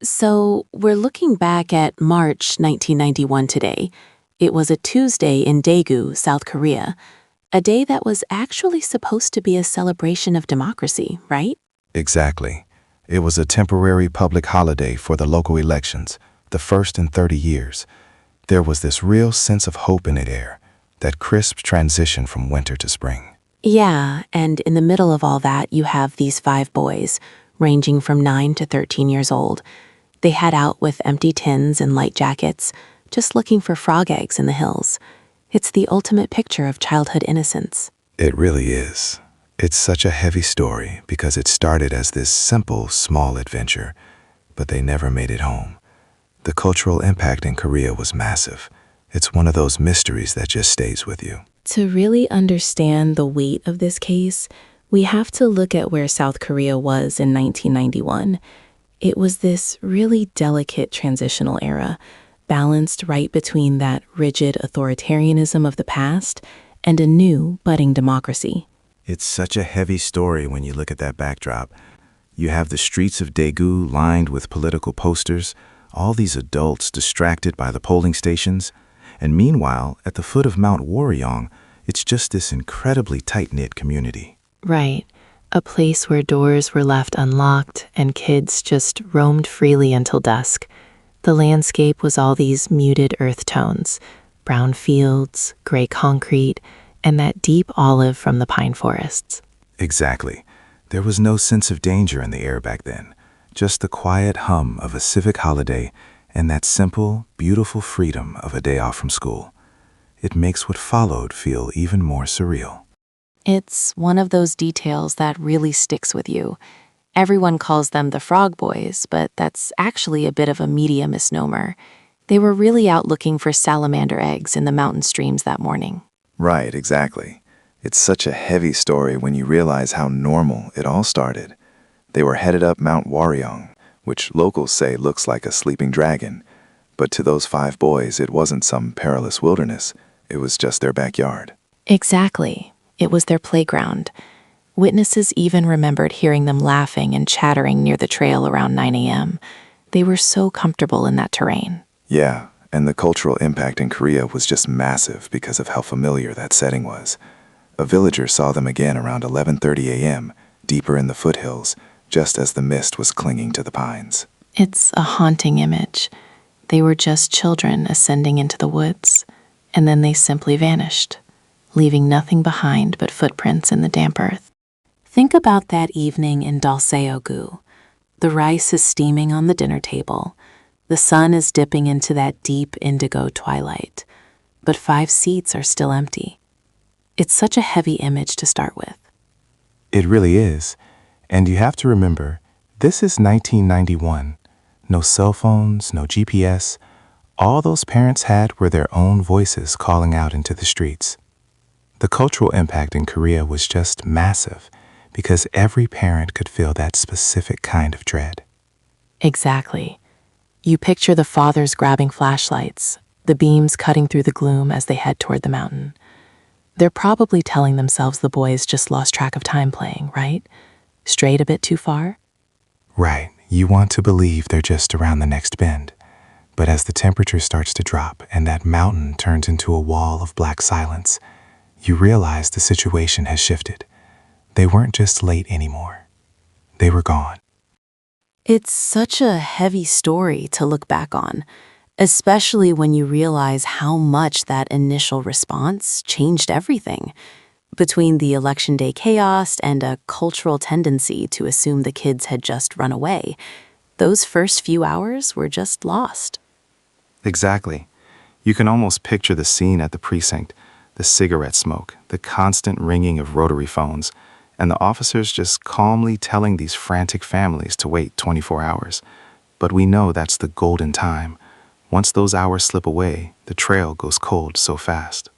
So, we're looking back at March 1991 today. It was a Tuesday in Daegu, South Korea, a day that was actually supposed to be a celebration of democracy, right? Exactly. It was a temporary public holiday for the local elections, the first in 30 years. There was this real sense of hope in the air, that crisp transition from winter to spring. Yeah, and in the middle of all that, you have these five boys, ranging from 9 to 13 years old. They head out with empty tins and light jackets, just looking for frog eggs in the hills. It's the ultimate picture of childhood innocence. It really is. It's such a heavy story because it started as this simple, small adventure, but they never made it home. The cultural impact in Korea was massive. It's one of those mysteries that just stays with you. To really understand the weight of this case, we have to look at where South Korea was in 1991. It was this really delicate transitional era, balanced right between that rigid authoritarianism of the past and a new, budding democracy. It's such a heavy story when you look at that backdrop. You have the streets of Daegu lined with political posters, all these adults distracted by the polling stations, and meanwhile, at the foot of Mount Warryong, it's just this incredibly tight-knit community. Right. A place where doors were left unlocked and kids just roamed freely until dusk. The landscape was all these muted earth tones, brown fields, gray concrete, and that deep olive from the pine forests. Exactly. There was no sense of danger in the air back then, just the quiet hum of a civic holiday and that simple, beautiful freedom of a day off from school. It makes what followed feel even more surreal. It's one of those details that really sticks with you. Everyone calls them the Frog Boys, but that's actually a bit of a media misnomer. They were really out looking for salamander eggs in the mountain streams that morning. Right, exactly. It's such a heavy story when you realize how normal it all started. They were headed up Mount Warryong, which locals say looks like a sleeping dragon. But to those five boys, it wasn't some perilous wilderness. It was just their backyard. Exactly. It was their playground. Witnesses even remembered hearing them laughing and chattering near the trail around 9 a.m. They were so comfortable in that terrain. Yeah, and the cultural impact in Korea was just massive because of how familiar that setting was. A villager saw them again around 11:30 a.m., deeper in the foothills, just as the mist was clinging to the pines. It's a haunting image. They were just children ascending into the woods, and then they simply vanished, leaving nothing behind but footprints in the damp earth. Think about that evening in Dalseogu. The rice is steaming on the dinner table. The sun is dipping into that deep indigo twilight, but 5 seats are still empty. It's such a heavy image to start with. It really is. And you have to remember, this is 1991. No cell phones, no GPS. All those parents had were their own voices calling out into the streets. The cultural impact in Korea was just massive because every parent could feel that specific kind of dread. Exactly. You picture the fathers grabbing flashlights, the beams cutting through the gloom as they head toward the mountain. They're probably telling themselves the boys just lost track of time playing, right? Strayed a bit too far? Right, you want to believe they're just around the next bend. But as the temperature starts to drop and that mountain turns into a wall of black silence, you realize the situation has shifted. They weren't just late anymore. They were gone. It's such a heavy story to look back on, especially when you realize how much that initial response changed everything. Between the election day chaos and a cultural tendency to assume the kids had just run away, those first few hours were just lost. Exactly. You can almost picture the scene at the precinct, the cigarette smoke, the constant ringing of rotary phones, and the officers just calmly telling these frantic families to wait 24 hours. But we know that's the golden time. Once those hours slip away, the trail goes cold so fast.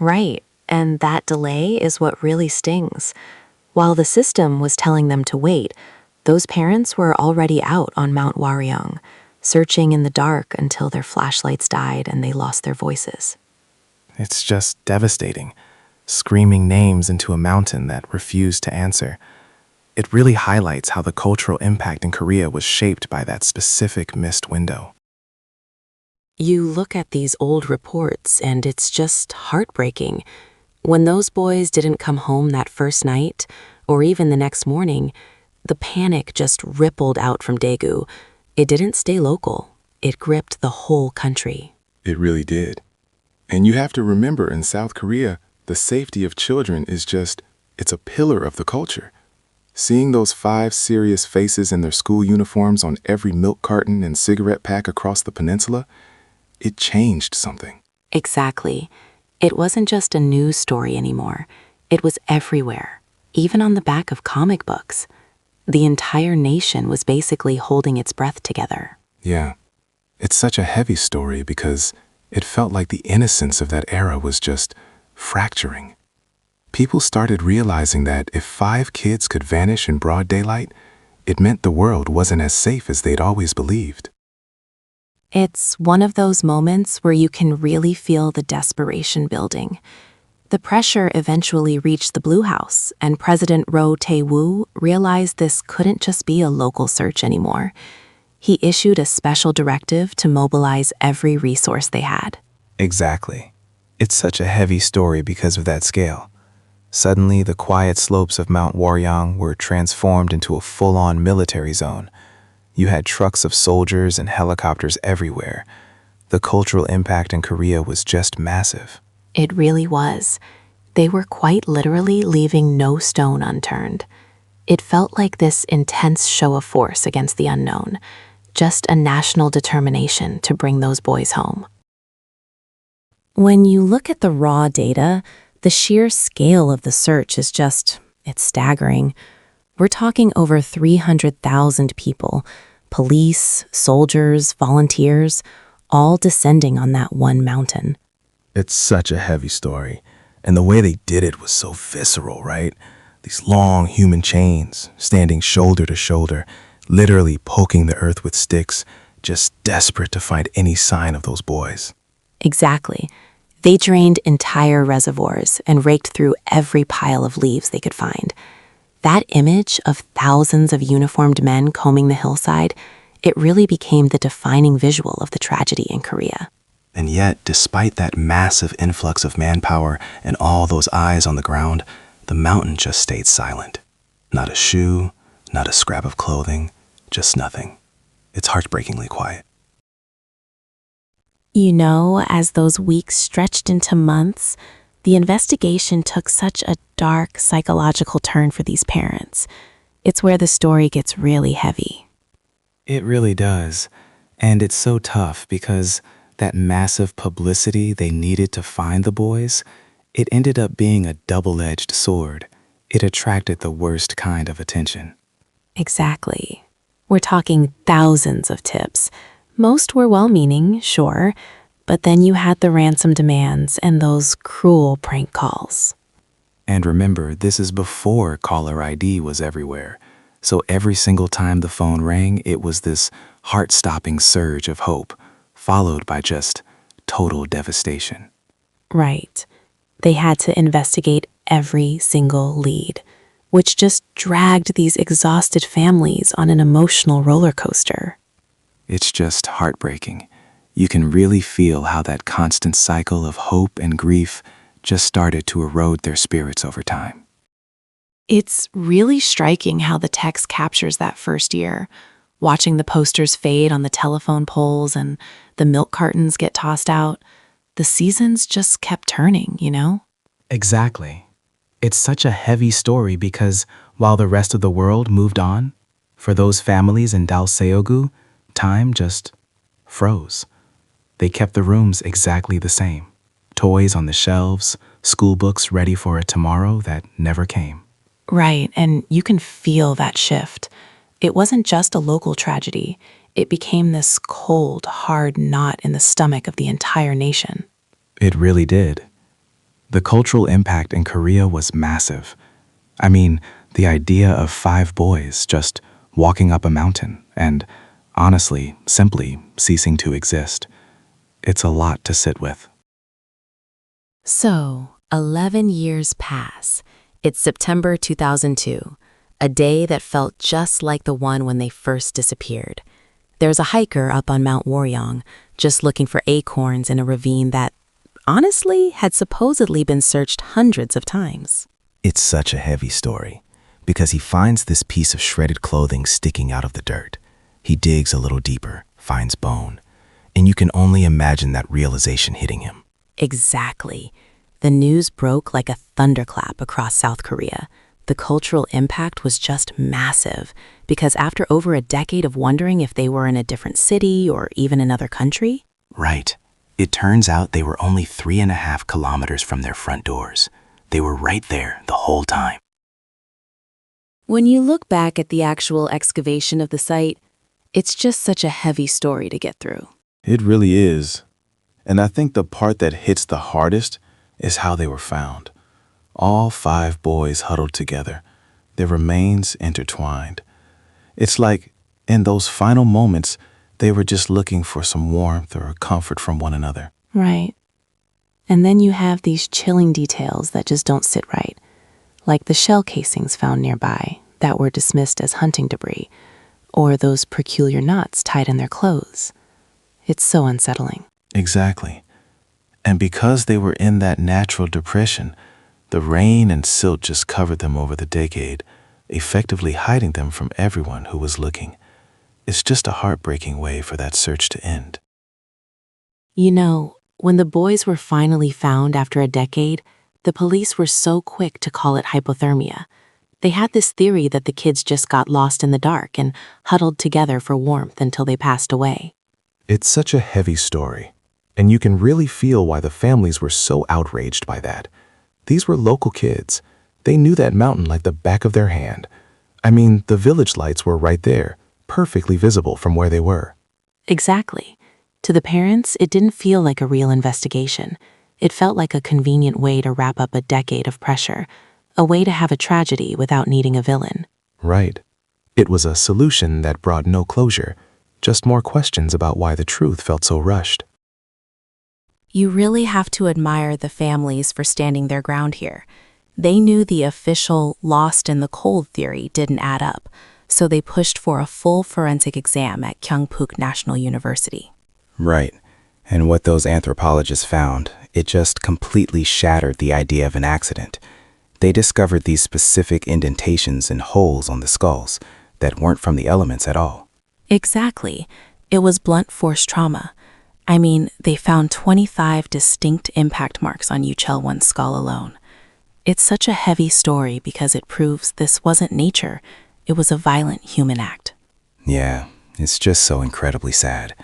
Right, and that delay is what really stings. While the system was telling them to wait, those parents were already out on Mount Warryong, searching in the dark until their flashlights died and they lost their voices. It's just devastating, screaming names into a mountain that refused to answer. It really highlights how the cultural impact in Korea was shaped by that specific missed window. You look at these old reports and it's just heartbreaking. When those boys didn't come home that first night, or even the next morning, the panic just rippled out from Daegu. It didn't stay local. It gripped the whole country. It really did. And you have to remember, in South Korea, the safety of children is it's a pillar of the culture. Seeing those 5 serious faces in their school uniforms on every milk carton and cigarette pack across the peninsula, it changed something. Exactly. It wasn't just a news story anymore. It was everywhere, even on the back of comic books. The entire nation was basically holding its breath together. Yeah, it's such a heavy story because it felt like the innocence of that era was just fracturing. People started realizing that if 5 kids could vanish in broad daylight, it meant the world wasn't as safe as they'd always believed. It's one of those moments where you can really feel the desperation building. The pressure eventually reached the Blue House, and President Roh Tae-woo realized this couldn't just be a local search anymore. He issued a special directive to mobilize every resource they had. Exactly. It's such a heavy story because of that scale. Suddenly, the quiet slopes of Mount Waryang were transformed into a full-on military zone. You had trucks of soldiers and helicopters everywhere. The cultural impact in Korea was just massive. It really was. They were quite literally leaving no stone unturned. It felt like this intense show of force against the unknown, just a national determination to bring those boys home. When you look at the raw data, the sheer scale of the search is it's staggering. We're talking over 300,000 people, police, soldiers, volunteers, all descending on that one mountain. It's such a heavy story, and the way they did it was so visceral, right? These long human chains, standing shoulder to shoulder, literally poking the earth with sticks, just desperate to find any sign of those boys. Exactly. They drained entire reservoirs and raked through every pile of leaves they could find. That image of thousands of uniformed men combing the hillside, it really became the defining visual of the tragedy in Korea. And yet, despite that massive influx of manpower and all those eyes on the ground, the mountain just stayed silent. Not a shoe, not a scrap of clothing, just nothing. It's heartbreakingly quiet. You know, as those weeks stretched into months, the investigation took such a dark psychological turn for these parents. It's where the story gets really heavy. It really does. And it's so tough because that massive publicity they needed to find the boys, it ended up being a double-edged sword. It attracted the worst kind of attention. Exactly. We're talking thousands of tips. Most were well-meaning, sure, but then you had the ransom demands and those cruel prank calls. And remember, this is before caller ID was everywhere. So every single time the phone rang, it was this heart-stopping surge of hope, followed by just total devastation. Right. They had to investigate every single lead, which just dragged these exhausted families on an emotional roller coaster. It's just heartbreaking. You can really feel how that constant cycle of hope and grief just started to erode their spirits over time. It's really striking how the text captures that first year, watching the posters fade on the telephone poles and the milk cartons get tossed out. The seasons just kept turning, you know? Exactly. It's such a heavy story because while the rest of the world moved on, for those families in Dalseogu, time just froze. They kept the rooms exactly the same. Toys on the shelves, school books ready for a tomorrow that never came. Right, and you can feel that shift. It wasn't just a local tragedy. It became this cold, hard knot in the stomach of the entire nation. It really did. The cultural impact in Korea was massive. I mean, the idea of 5 boys just walking up a mountain and, honestly, simply ceasing to exist. It's a lot to sit with. So, 11 years pass. It's September 2002. a day that felt just like the one when they first disappeared. There's a hiker up on Mount Waryong just looking for acorns in a ravine that, honestly, had supposedly been searched hundreds of times. It's such a heavy story, because he finds this piece of shredded clothing sticking out of the dirt. He digs a little deeper, finds bone, and you can only imagine that realization hitting him. Exactly. The news broke like a thunderclap across South Korea. The cultural impact was just massive, because after over a decade of wondering if they were in a different city or even another country. Right. It turns out they were only 3.5 kilometers from their front doors. They were right there the whole time. When you look back at the actual excavation of the site, it's just such a heavy story to get through. It really is. And I think the part that hits the hardest is how they were found. All 5 boys huddled together, their remains intertwined. It's like, in those final moments, they were just looking for some warmth or comfort from one another. Right. And then you have these chilling details that just don't sit right, like the shell casings found nearby that were dismissed as hunting debris, or those peculiar knots tied in their clothes. It's so unsettling. Exactly. And because they were in that natural depression, the rain and silt just covered them over the decade, effectively hiding them from everyone who was looking. It's just a heartbreaking way for that search to end. You know, when the boys were finally found after a decade, the police were so quick to call it hypothermia. They had this theory that the kids just got lost in the dark and huddled together for warmth until they passed away. It's such a heavy story, and you can really feel why the families were so outraged by that. These were local kids. They knew that mountain like the back of their hand. I mean, the village lights were right there, perfectly visible from where they were. Exactly. To the parents, it didn't feel like a real investigation. It felt like a convenient way to wrap up a decade of pressure, a way to have a tragedy without needing a villain. Right. It was a solution that brought no closure, just more questions about why the truth felt so rushed. You really have to admire the families for standing their ground here. They knew the official lost in the cold theory didn't add up, so they pushed for a full forensic exam at Kyungpook National University. Right. And what those anthropologists found, it just completely shattered the idea of an accident. They discovered these specific indentations and holes on the skulls that weren't from the elements at all. Exactly. It was blunt force trauma. I mean, they found 25 distinct impact marks on Uchel-1's skull alone. It's such a heavy story because it proves this wasn't nature. It was a violent human act. Yeah, it's just so incredibly sad.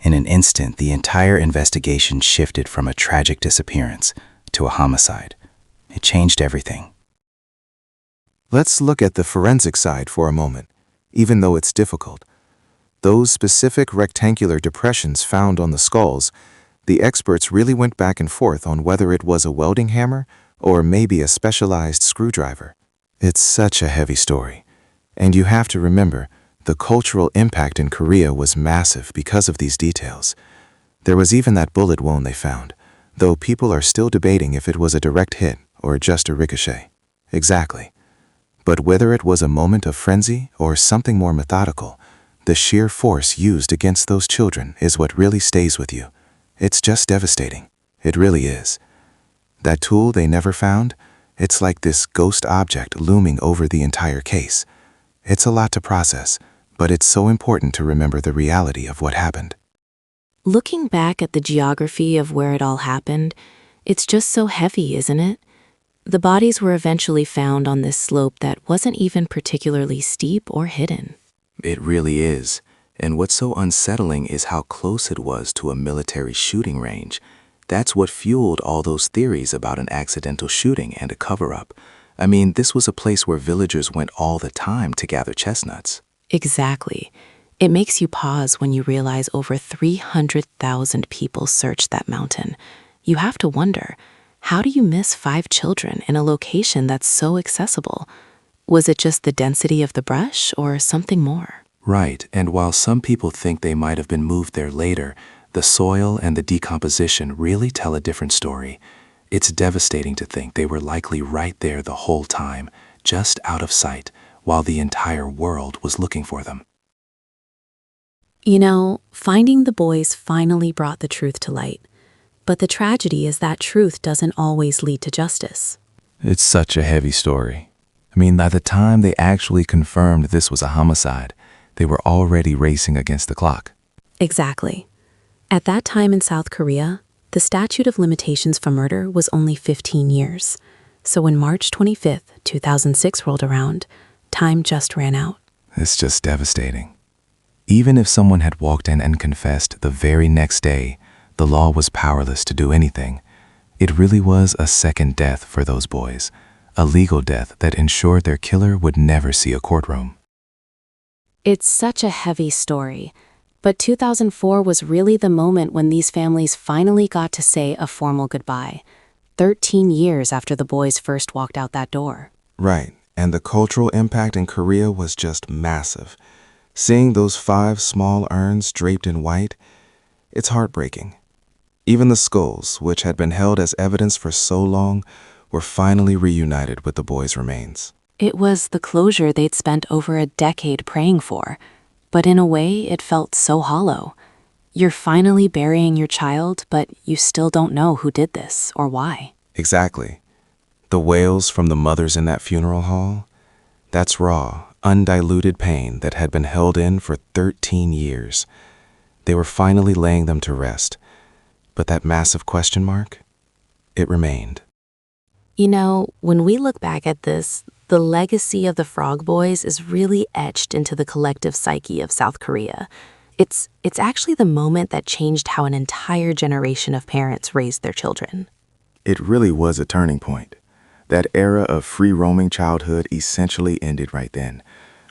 In an instant, the entire investigation shifted from a tragic disappearance to a homicide. It changed everything. Let's look at the forensic side for a moment, even though it's difficult. Those specific rectangular depressions found on the skulls, the experts really went back and forth on whether it was a welding hammer or maybe a specialized screwdriver. It's such a heavy story. And you have to remember, the cultural impact in Korea was massive because of these details. There was even that bullet wound they found, though people are still debating if it was a direct hit or just a ricochet. Exactly. But whether it was a moment of frenzy or something more methodical, the sheer force used against those children is what really stays with you. It's just devastating. It really is. That tool they never found, it's like this ghost object looming over the entire case. It's a lot to process, but it's so important to remember the reality of what happened. Looking back at the geography of where it all happened, it's just so heavy, isn't it? The bodies were eventually found on this slope that wasn't even particularly steep or hidden. It really is. And what's so unsettling is how close it was to a military shooting range. That's what fueled all those theories about an accidental shooting and a cover-up. I mean, this was a place where villagers went all the time to gather chestnuts. Exactly. It makes you pause when you realize over 300,000 people searched that mountain. You have to wonder, how do you miss 5 children in a location that's so accessible? Was it just the density of the brush or something more? Right, and while some people think they might have been moved there later, the soil and the decomposition really tell a different story. It's devastating to think they were likely right there the whole time, just out of sight, while the entire world was looking for them. You know, finding the boys finally brought the truth to light. But the tragedy is that truth doesn't always lead to justice. It's such a heavy story. I mean, by the time they actually confirmed this was a homicide, they were already racing against the clock. Exactly. At that time in South Korea, the statute of limitations for murder was only 15 years. So when March 25th, 2006 rolled around, time just ran out. It's just devastating. Even if someone had walked in and confessed the very next day, the law was powerless to do anything. It really was a second death for those boys, a legal death that ensured their killer would never see a courtroom. It's such a heavy story, but 2004 was really the moment when these families finally got to say a formal goodbye, 13 years after the boys first walked out that door. Right, and the cultural impact in Korea was just massive. Seeing those 5 small urns draped in white, it's heartbreaking. Even the skulls, which had been held as evidence for so long, were finally reunited with the boys' remains. It was the closure they'd spent over a decade praying for, but in a way it felt so hollow. You're finally burying your child, but you still don't know who did this or why. Exactly. The wails from the mothers in that funeral hall, that's raw, undiluted pain that had been held in for 13 years. They were finally laying them to rest. But that massive question mark, it remained. You know, when we look back at this, the legacy of the Frog Boys is really etched into the collective psyche of South Korea. It's actually the moment that changed how an entire generation of parents raised their children. It really was a turning point. That era of free-roaming childhood essentially ended right then.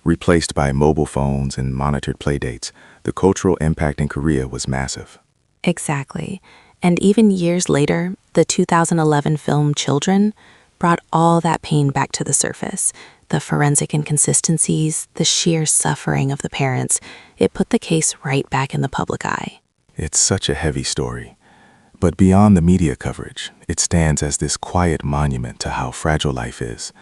Replaced by mobile phones and monitored playdates, the cultural impact in Korea was massive. Exactly. And even years later, the 2011 film Children brought all that pain back to the surface. The forensic inconsistencies, the sheer suffering of the parents, it put the case right back in the public eye. It's such a heavy story. But beyond the media coverage, it stands as this quiet monument to how fragile life is.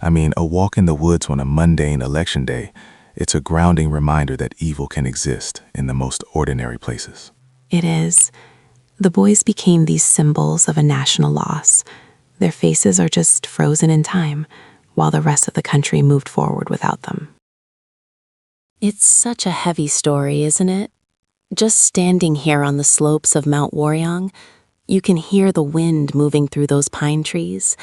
I mean, a walk in the woods on a mundane election day, it's a grounding reminder that evil can exist in the most ordinary places. It is. The boys became these symbols of a national loss. Their faces are just frozen in time, while the rest of the country moved forward without them. It's such a heavy story, isn't it? Just standing here on the slopes of Mount Warryong, you can hear the wind moving through those pine trees,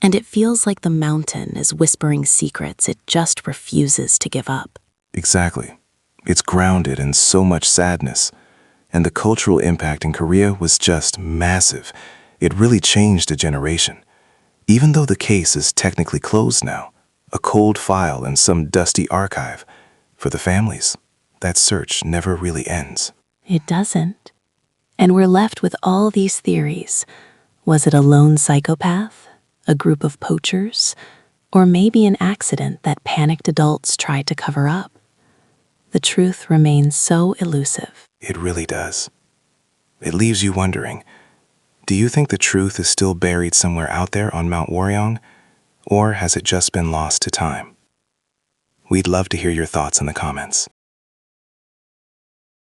and it feels like the mountain is whispering secrets it just refuses to give up. Exactly. It's grounded in so much sadness. And the cultural impact in Korea was just massive. It really changed a generation. Even though the case is technically closed now, a cold file in some dusty archive, for the families, that search never really ends. It doesn't. And we're left with all these theories. Was it a lone psychopath? A group of poachers? Or maybe an accident that panicked adults tried to cover up? The truth remains so elusive. It really does. It leaves you wondering, do you think the truth is still buried somewhere out there on Mount Warryong, or has it just been lost to time? We'd love to hear your thoughts in the comments.